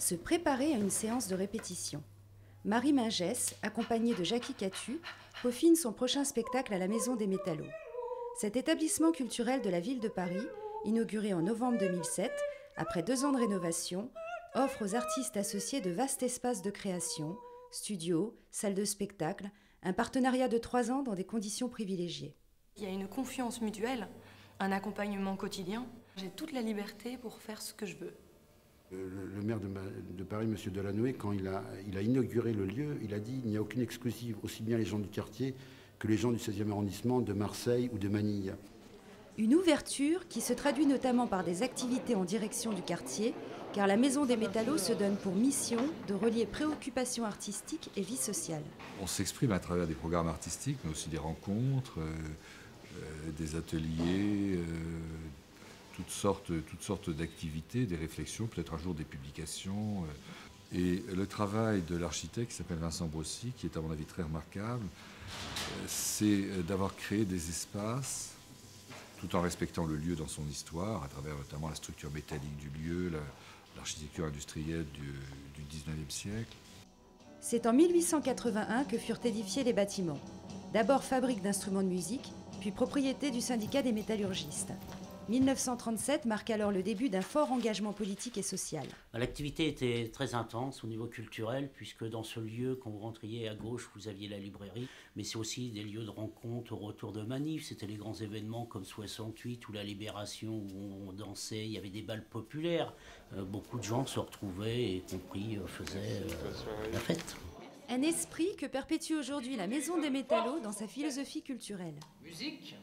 Se préparer à une séance de répétition. Marie Mingès, accompagnée de Jackie Catu, peaufine son prochain spectacle à la Maison des Métallos. Cet établissement culturel de la ville de Paris, inauguré en novembre 2007, après 2 ans de rénovation, offre aux artistes associés de vastes espaces de création, studios, salles de spectacle, un partenariat de 3 ans dans des conditions privilégiées. Il y a une confiance mutuelle, un accompagnement quotidien. J'ai toute la liberté pour faire ce que je veux. Le maire de Paris, M. Delanoë, quand il a inauguré le lieu, il a dit qu'il n'y a aucune exclusive, aussi bien les gens du quartier que les gens du 16e arrondissement, de Marseille ou de Manille. Une ouverture qui se traduit notamment par des activités en direction du quartier, car la Maison des Métallos se donne pour mission de relier préoccupations artistiques et vie sociale. On s'exprime à travers des programmes artistiques, mais aussi des rencontres, des ateliers, toutes sortes d'activités, des réflexions, peut-être un jour des publications. Et le travail de l'architecte qui s'appelle Vincent Brossy, qui est à mon avis très remarquable, c'est d'avoir créé des espaces tout en respectant le lieu dans son histoire, à travers notamment la structure métallique du lieu, l'architecture industrielle du 19e siècle. C'est en 1881 que furent édifiés les bâtiments. D'abord fabrique d'instruments de musique, puis propriété du syndicat des métallurgistes. 1937 marque alors le début d'un fort engagement politique et social. L'activité était très intense au niveau culturel, puisque dans ce lieu, quand vous rentriez à gauche, vous aviez la librairie, mais c'est aussi des lieux de rencontre au retour de manifs. C'était les grands événements comme 68 ou la Libération, où on dansait, il y avait des bals populaires. Beaucoup de gens se retrouvaient et compris faisaient la fête. Un esprit que perpétue aujourd'hui la Maison des Métallos dans sa philosophie culturelle. Musique.